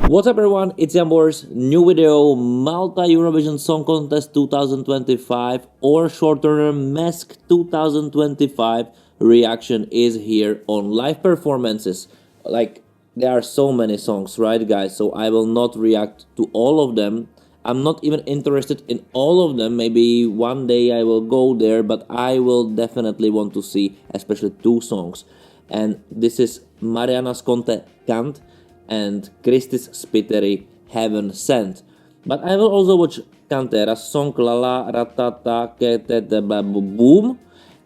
What's up everyone, it's Jambors, new video, Malta Eurovision Song Contest 2025 or shorter Mesc 2025 reaction is here on live performances. Like, there are so many songs, right guys, so I will not react to all of them. I'm not even interested in all of them. Maybe one day I will go there, but I will definitely want to see especially two songs. And this is Mariana K and Chrisy P Heaven Sent. But I will also watch Cantera's song Lala Ratata Ketete Boom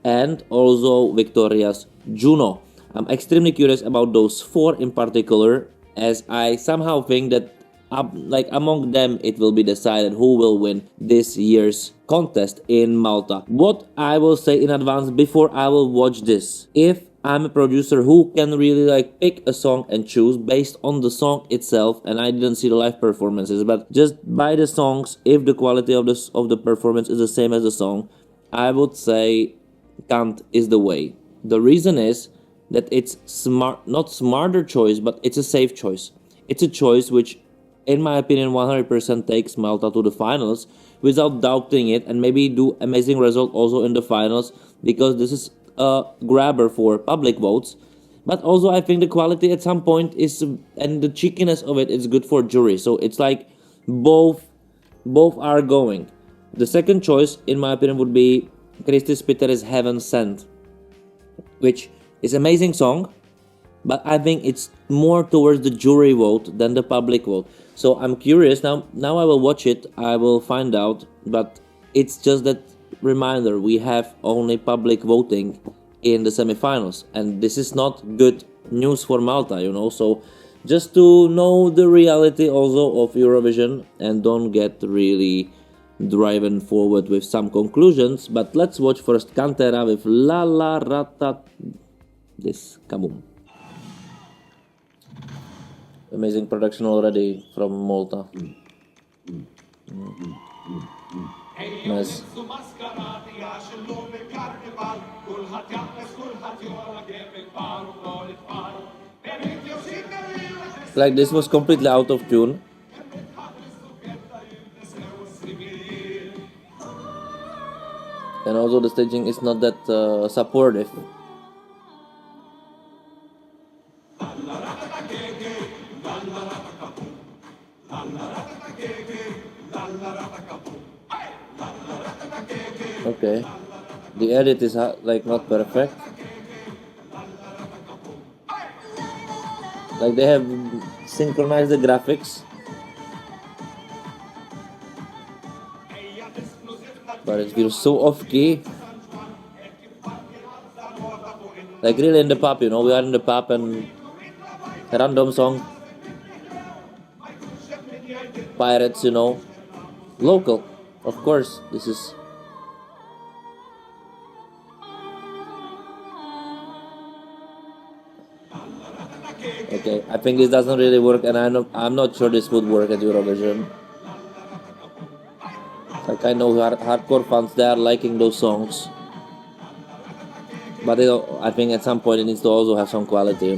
and also Victoria's Juno. I'm extremely curious about those four in particular, as I somehow think that among them it will be decided who will win this year's contest in Malta. What I will say in advance before I will watch this, if I'm a producer who can really pick a song and choose based on the song itself, and I didn't see the live performances, but just by the songs, if the quality of the performance is the same as the song, I would say Kant is the way. The reason is that it's not smarter choice, but it's a safe choice. It's a choice which, in my opinion, 100% takes Malta to the finals without doubting it, and maybe do amazing result also in the finals, because this is a grabber for public votes. But also I think the quality at some point is, and the cheekiness of it is good for jury. So it's like both are going. The second choice in my opinion would be Chrisy P's Heaven Sent, which is amazing song, but I think it's more towards the jury vote than the public vote. So I'm curious now I will watch it, I will find out. But it's just that reminder, we have only public voting in the semifinals, and this is not good news for Malta, so just to know the reality also of Eurovision and don't get really driven forward with some conclusions. But let's watch first Cantera with La La Rata, this kaboom. Amazing production already from Malta. Nice. Like, this was completely out of tune. And also the staging is not that supportive. Okay, the edit is not perfect. Like, they have synchronized the graphics, but it feels so off key. Like, really in the pub, we are in the pub and a random song, Pirates, local, of course. This is okay. I think this doesn't really work, and I'm not sure this would work at Eurovision. Like, I know hardcore fans, they are liking those songs, but I think at some point it needs to also have some quality,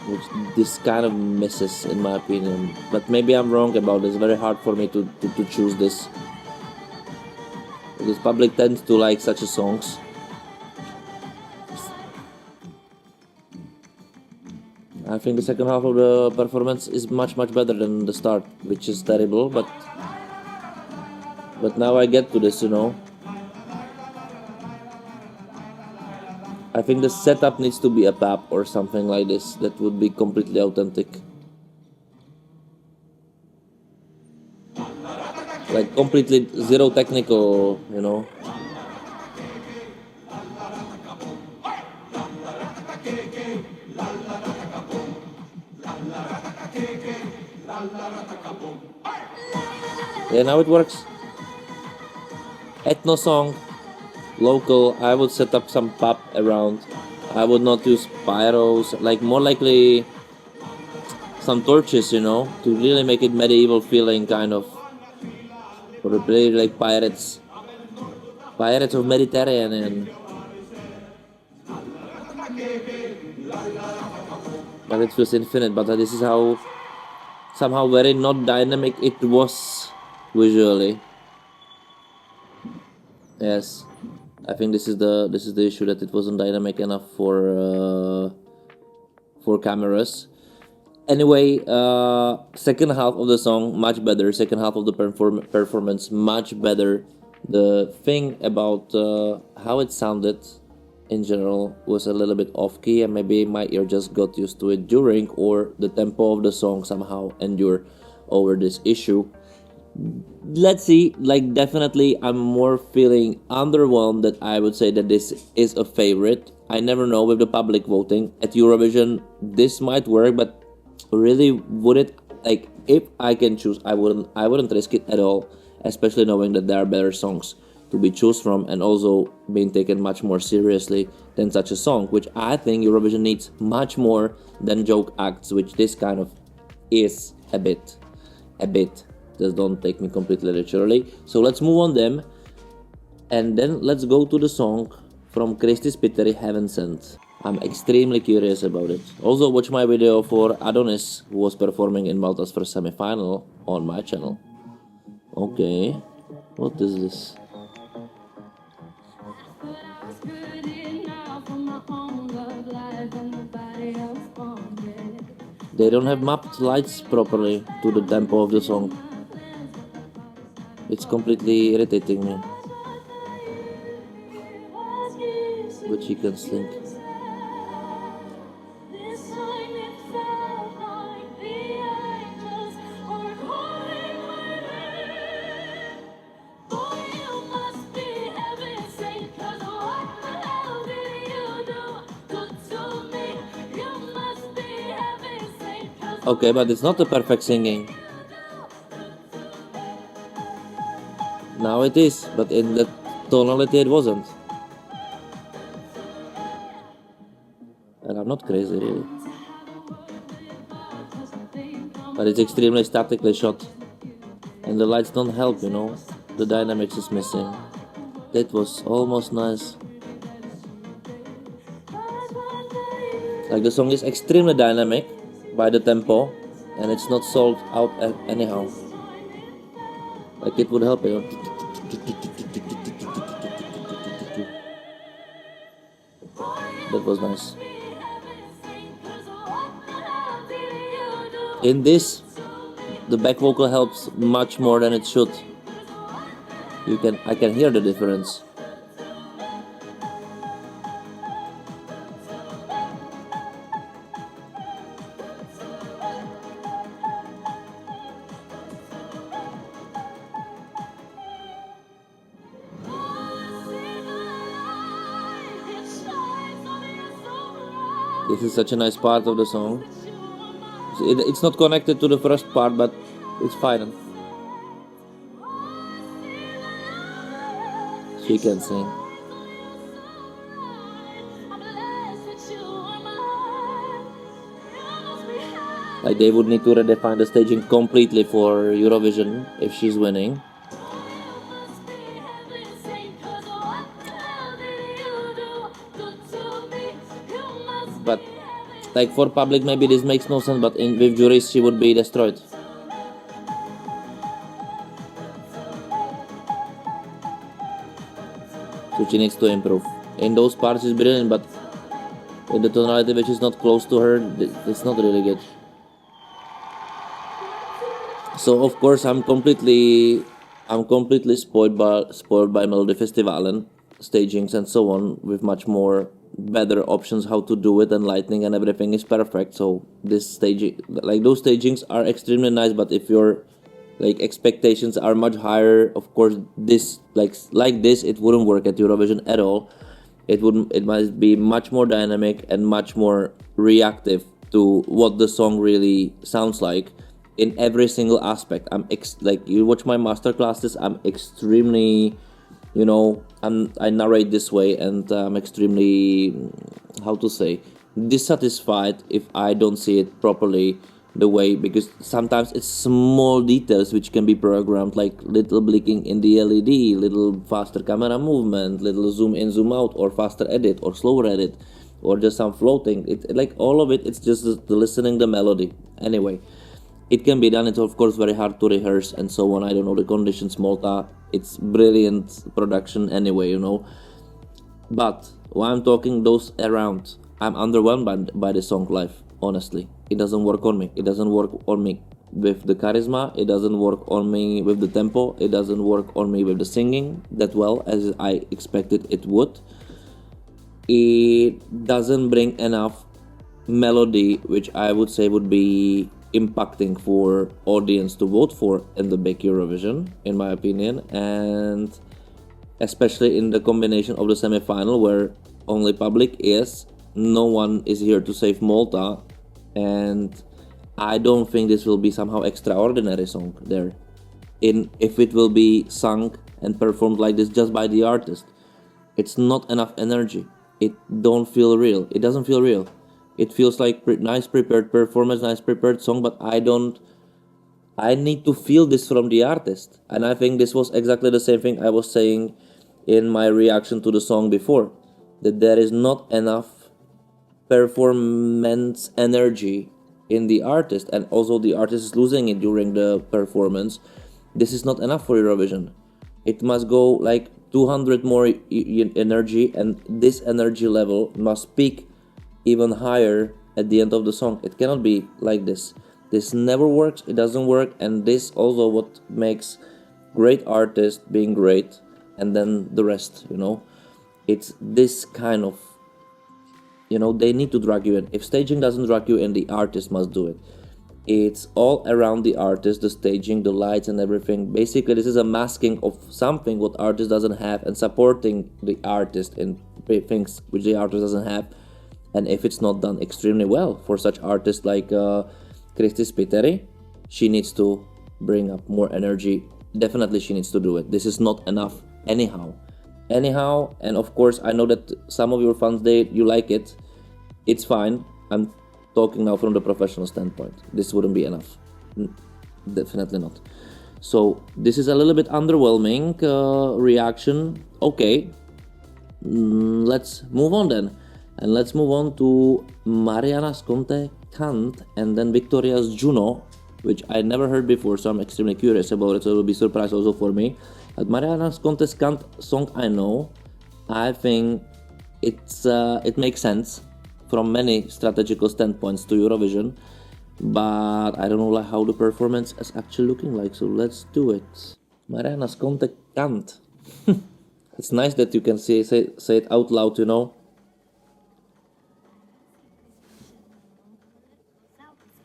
which this kind of misses in my opinion. But maybe I'm wrong about this. Very hard for me to choose this, because public tends to like such songs. I think the second half of the performance is much better than the start, which is terrible, but now I get to this, I think the setup needs to be a pub or something like this. That would be completely authentic. Like, completely zero technical, Yeah, now it works. Ethno song, local. I would set up some pub around. I would not use pyros, like more likely some torches, to really make it medieval feeling, kind of, or really like pirates of Mediterranean. but it feels infinite. But this is how somehow very not dynamic it was visually. Yes, I think this is the issue, that it wasn't dynamic enough for cameras. Anyway, second half of the song much better. Second half of the performance much better. The thing about how it sounded in general was a little bit off key, and maybe my ear just got used to it during, or the tempo of the song somehow endure over this issue. Let's see. Like, definitely I'm more feeling underwhelmed that I would say that this is a favorite. I never know with the public voting at Eurovision. This might work, but really, would it? Like, if I can choose, I wouldn't risk it at all, especially knowing that there are better songs to be choose from, and also being taken much more seriously than such a song, which I think Eurovision needs much more than joke acts, which this kind of is a bit. Just don't take me completely literally. So let's move on them, and then let's go to the song from Chrisy P, Heaven Sent. I'm extremely curious about it. Also, watch my video for Adonis, who was performing in Malta's first semi-final, on my channel. Okay, what is this? They don't have mapped lights properly to the tempo of the song. It's completely irritating me. But she can sing. Okay, but it's not a perfect singing. Now it is, but in the tonality it wasn't. And I'm not crazy, really. But it's extremely statically shot. And the lights don't help, you know. The dynamics is missing. That was almost nice. Like, the song is extremely dynamic by the tempo, and it's not sold out anyhow. Like, it would help, you know. That was nice. In this, the back vocal helps much more than it should. I can hear the difference. This is such a nice part of the song. It's not connected to the first part, but it's fine. She can sing. Like, they would need to redefine the staging completely for Eurovision if she's winning. But like, for public maybe this makes no sense, but with juries she would be destroyed. So she needs to improve. In those parts she's brilliant, but in the tonality which is not close to her, it's not really good. So of course I'm completely spoiled by Melody Festivalen stagings and so on, with much more better options how to do it, and lighting and everything is perfect. So this staging, like, those stagings are extremely nice, but if your like expectations are much higher, of course this like this, it wouldn't work at Eurovision at all. It must be much more dynamic and much more reactive to what the song really sounds like in every single aspect. Like, you watch my master classes, I'm extremely, you know, I narrate this way, and I'm extremely, how to say, dissatisfied if I don't see it properly the way, because sometimes it's small details which can be programmed, like little blinking in the LED, little faster camera movement, little zoom in, zoom out, or faster edit or slower edit. or just some floating. It like all of it. It's just the listening the melody. Anyway, it can be done. It's of course very hard to rehearse and so on. I don't know the conditions. Malta. It's brilliant production anyway. But while I'm talking those around, I'm underwhelmed by the song live. Honestly, it doesn't work on me. It doesn't work on me with the charisma. It doesn't work on me with the tempo. It doesn't work on me with the singing that well as I expected it would. It doesn't bring enough melody, which I would say would be impacting for audience to vote for in the big Eurovision, in my opinion, and especially in the combination of the semi-final where only public is, no one is here to save Malta, and I don't think this will be somehow extraordinary song there. If it will be sung and performed like this just by the artist, it's not enough energy. It don't feel real. It doesn't feel real. It feels like nice prepared performance, nice prepared song, but I need to feel this from the artist. And I think this was exactly the same thing I was saying in my reaction to the song before, that there is not enough performance energy in the artist, and also the artist is losing it during the performance. This is not enough for Eurovision. It must go like 200 more energy, and this energy level must peak even higher at the end of the song. It cannot be like this. This never works. It doesn't work, and this also what makes great artists being great, and then the rest. It's this kind of, they need to drag you in. If staging doesn't drag you in, the artist must do it. It's all around the artist, the staging, the lights and everything. Basically, this is a masking of something what artist doesn't have, and supporting the artist in things which the artist doesn't have. And if it's not done extremely well for such artists like Chrisy P, she needs to bring up more energy. Definitely she needs to do it. This is not enough anyhow. And of course I know that some of your fans, you like it. It's fine. I'm talking now from the professional standpoint. This wouldn't be enough. Definitely not. So this is a little bit underwhelming reaction. Okay, let's move on then. And let's move on to Mariana K and then Victoria's Juno, which I never heard before, so I'm extremely curious about it, so it will be a surprise also for me. But Mariana K's song I know. I think it makes sense from many strategical standpoints to Eurovision, but I don't know how the performance is actually looking like, so let's do it. Mariana K. It's nice that you can say it out loud,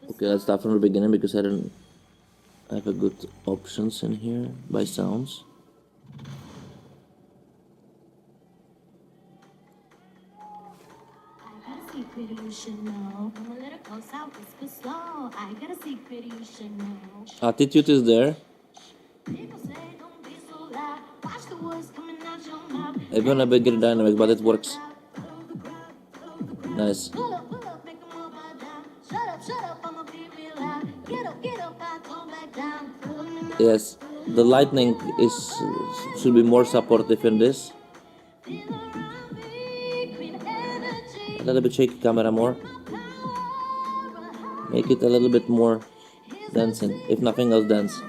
Okay, let's start from the beginning because I don't have a good options in here by sounds. Attitude is there. Even a bigger dynamic, but it works. Nice. Yes, the lightning should be more supportive in this. A little bit shaky camera more. Make it a little bit more dancing, if nothing else dance.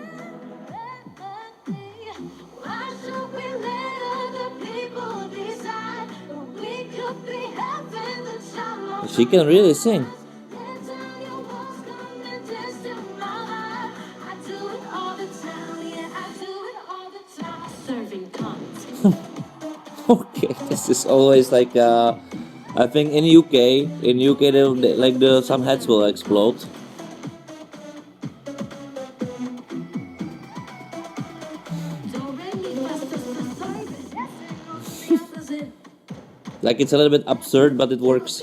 She can really sing. Okay, this is always like I think in UK some heads will explode. Like it's a little bit absurd, but it works.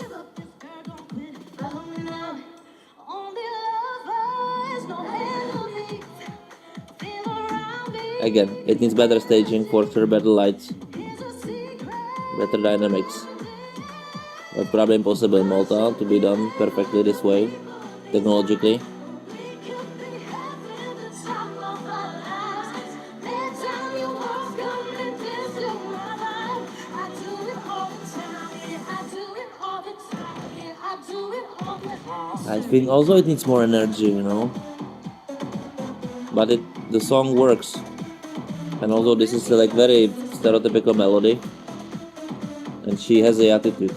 Again, it needs better staging for sure, better lights, better dynamics. But probably impossible in Malta to be done perfectly this way, technologically. think also it needs more energy, you know. But the song works. And although this is like very stereotypical melody, and she has a attitude.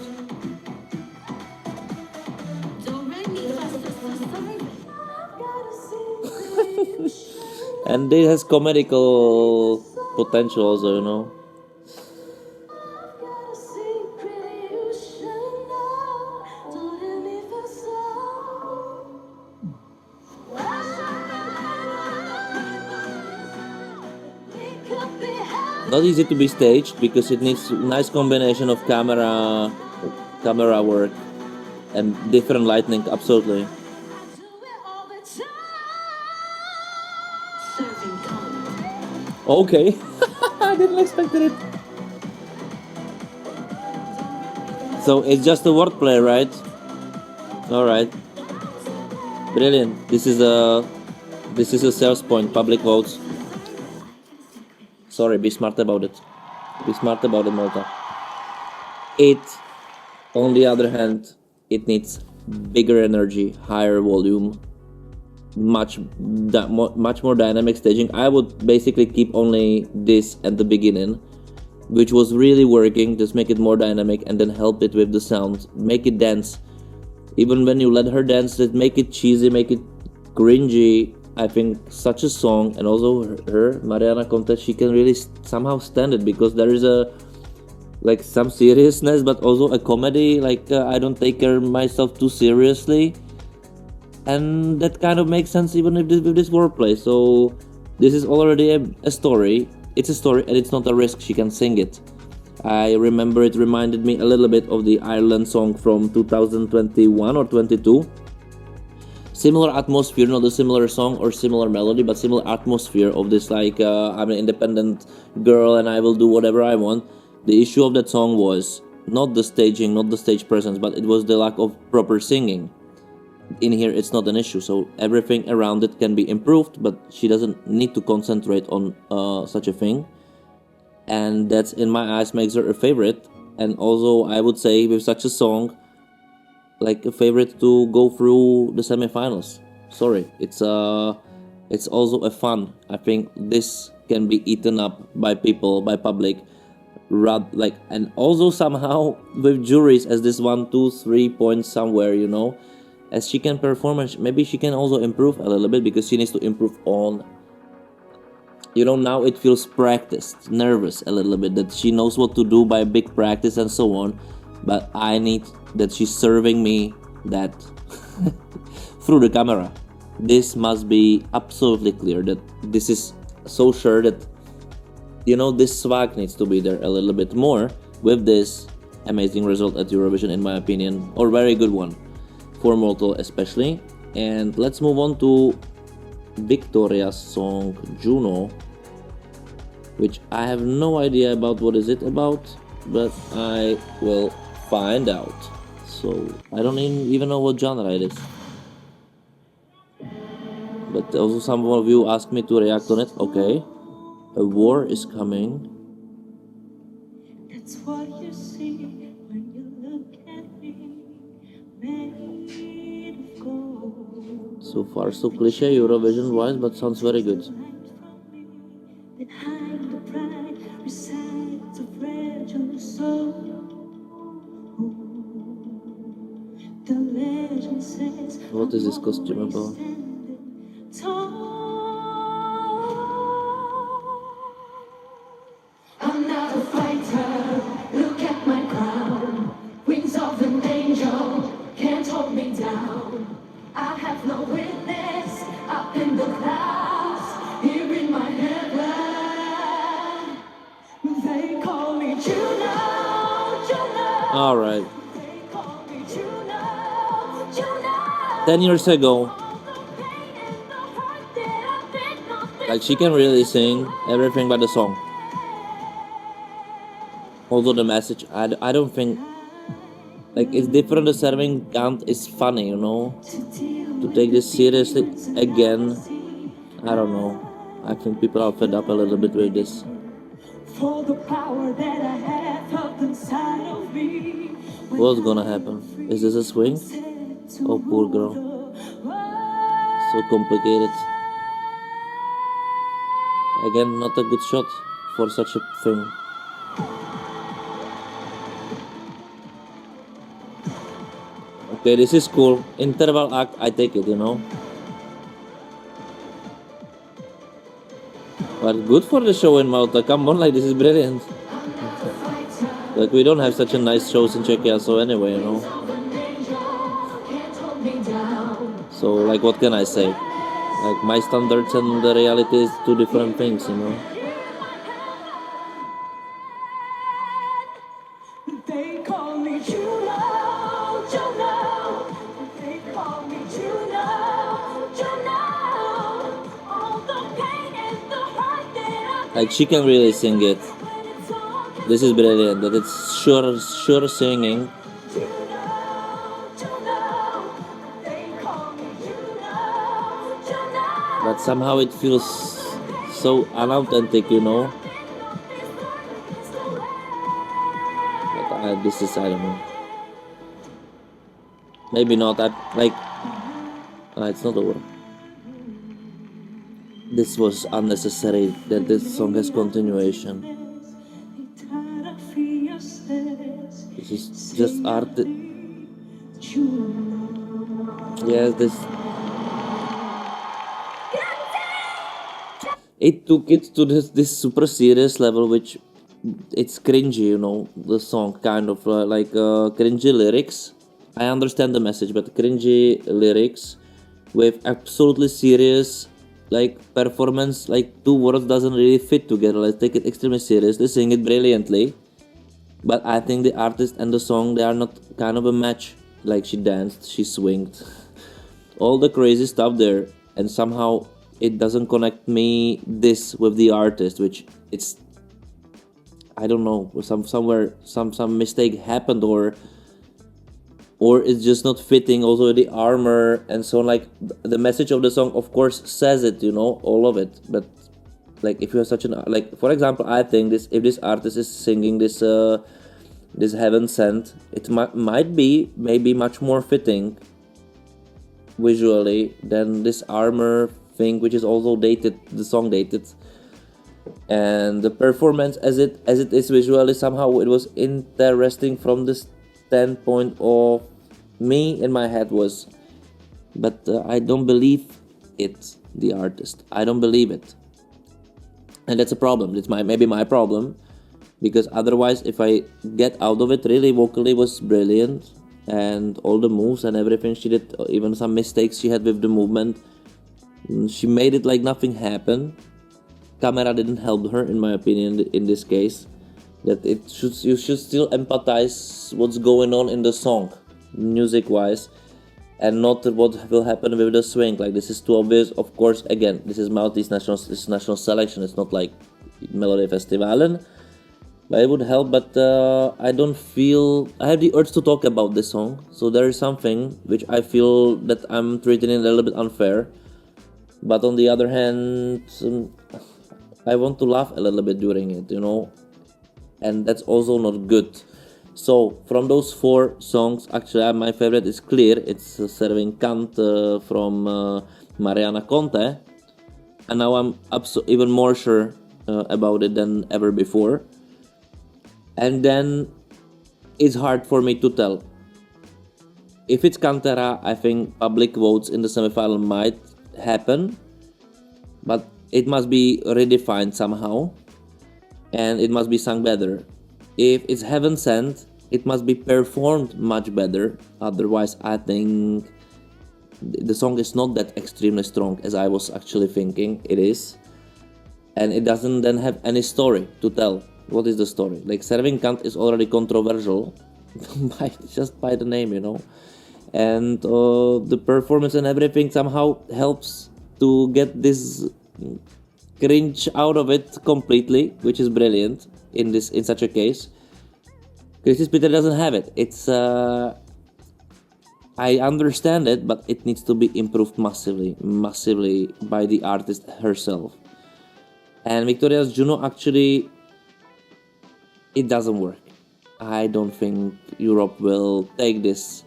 And it has comedical potential also, you know. Not easy to be staged because it needs nice combination of camera work and different lighting, absolutely. Okay. I didn't expect it. So it's just a wordplay, right? Alright. Brilliant. This is a sales point, public votes. Sorry, be smart about it. Be smart about it, Malta. It, on the other hand, it needs bigger energy, higher volume, much more dynamic staging. I would basically keep only this at the beginning, which was really working. Just make it more dynamic and then help it with the sound. Make it dance. Even when you let her dance, make it cheesy, make it cringy. I think such a song, and also her Mariana K, she can really somehow stand it because there is like some seriousness, but also a comedy. Like I don't take care myself too seriously, and that kind of makes sense even if with this wordplay. So this is already a story. It's a story, and it's not a risk. She can sing it. I remember it reminded me a little bit of the Ireland song from 2021 or 22. Similar atmosphere, not a similar song or similar melody, but similar atmosphere of this like I'm an independent girl and I will do whatever I want. The issue of that song was not the staging, not the stage presence, but it was the lack of proper singing. In here it's not an issue, so everything around it can be improved, but she doesn't need to concentrate on such a thing, and that's in my eyes makes her a favorite. And also I would say with such a song, like a favorite to go through the semifinals. Sorry, it's also a fun. I think this can be eaten up by people, by public, like, and also somehow with juries as this 1, 2, 3 points somewhere, you know, as she can perform, and maybe she can also improve a little bit because she needs to improve on. You know, now it feels practiced, nervous a little bit, that she knows what to do by big practice and so on. But I need that she's serving me that through the camera. This must be absolutely clear that this is so sure that, you know, this swag needs to be there a little bit more with this amazing result at Eurovision, in my opinion, or very good one for Malta especially. And let's move on to Victoria's song Juno, which I have no idea about what is it about, but I will find out. So I don't even know what genre it is. But also some of you asked me to react on it. Okay, a war is coming. That's what you see when you look at me. Made of gold. So far so cliche Eurovision wise, but sounds very good. What is this costume about? I'm not a fighter, look at my crown. Wings of an angel can't hold me down. I have no witness up in the clouds, here in my heaven. They call me Juno, Juno. All right. 10 years ago, like, she can really sing everything but the song. Although the message, I don't think, like, it's different. The serving count is funny, you know. To take this seriously again, I don't know. I think people are fed up a little bit with this. For the power that I have up inside of me. What's gonna happen? Is this a swing? Oh, poor girl. So complicated. Again, not a good shot for such a thing. Okay, this is cool. Interval act, I take it, you know. But good for the show in Malta. Come on, like, this is brilliant. Like, we don't have such a nice shows in Czechia, so anyway, you know. So, like, what can I say? Like, my standards and the reality is two different things, you know. They call me Juno, Juno. They call me Juno, Juno. All the pain and the hurt that I Like, she can really sing it. This is brilliant. That it's sure singing. But somehow it feels so unauthentic, you know. But this is, I don't know. Maybe not. It's not over. This was unnecessary that this song has continuation. This is just art. Yes, this. It took it to this super serious level, which it's cringy, you know, the song, kind of cringy lyrics. I understand the message, but cringy lyrics with absolutely serious, like, performance, like, two words doesn't really fit together. Let's take it extremely seriously, sing it brilliantly, but I think the artist and the song, they are not kind of a match. Like, she danced, she swinged, all the crazy stuff there, and somehow it doesn't connect me this with the artist, which it's, I don't know, some mistake happened, or it's just not fitting. Also the armor and so on. Like, the message of the song, of course, says it, you know, all of it. But like, if you have such an, like, for example, I think this, if this artist is singing this this Heaven Sent, it might be maybe much more fitting visually than this armor thing, which is also dated, the song dated, and the performance as it is visually, somehow it was interesting from the standpoint of me in my head was, but I don't believe it, the artist, I don't believe it, and that's a problem. It's maybe my problem, because otherwise, if I get out of it, really vocally was brilliant, and all the moves and everything she did, even some mistakes she had with the movement, she made it like nothing happened. Camera didn't help her, in my opinion, in this case. That you should still empathize what's going on in the song, music wise, and not what will happen with the swing. Like, this is too obvious. Of course, again, this is Maltese national selection. It's not like Melody Festivalen, but it would help. But I don't feel I have the urge to talk about this song. So there is something which I feel that I'm treating it a little bit unfair. But on the other hand, I want to laugh a little bit during it, you know, and that's also not good. So from those four songs, actually my favorite is Clear. It's serving Kant from Mariana K, and now I'm even more sure about it than ever before. And then it's hard for me to tell. If it's Cantera, I think public votes in the semifinal might happen, but it must be redefined somehow, and it must be sung better. If it's Heaven Sent, it must be performed much better. Otherwise, I think the song is not that extremely strong as I was actually thinking it is, and it doesn't then have any story to tell. What is the story? Like, Serving Kant is already controversial just by the name, you know, and the performance and everything somehow helps to get this cringe out of it completely, which is brilliant in such a case. Chrisy P doesn't have it. It's I understand it, but it needs to be improved massively by the artist herself. And Victoria's Juno, actually, it doesn't work. I don't think Europe will take this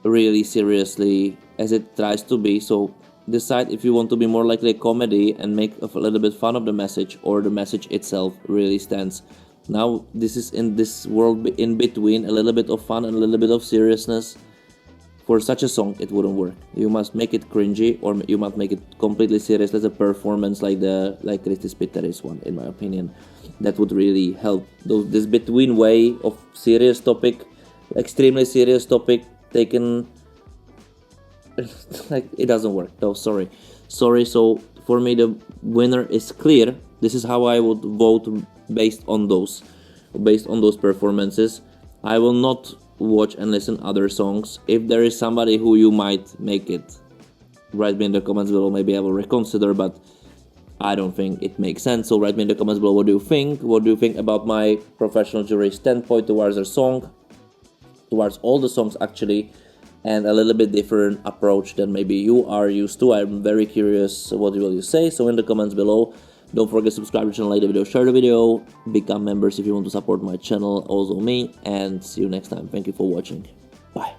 really seriously as it tries to be. So decide if you want to be more like a comedy and make a little bit fun of the message, or the message itself really stands. Now this is in this world in between, a little bit of fun and a little bit of seriousness. For such a song, it wouldn't work. You must make it cringy, or you must make it completely serious as a performance, like Chrisy P's one, in my opinion. That would really help. This between way of serious topic, extremely serious topic, taken like it doesn't work. No, sorry. So for me, the winner is clear. This is how I would vote based on those performances. I will not watch and listen other songs. If there is somebody who you might make it, write me in the comments below. Maybe I will reconsider, but I don't think it makes sense. So write me in the comments below, what do you think? What do you think about my professional jury standpoint towards a song, towards all the songs actually, and a little bit different approach than maybe you are used to. I'm very curious what will you say. So in the comments below. Don't forget to subscribe to the channel, like the video, share the video, become members if you want to support my channel, also me, and see you next time. Thank you for watching. Bye.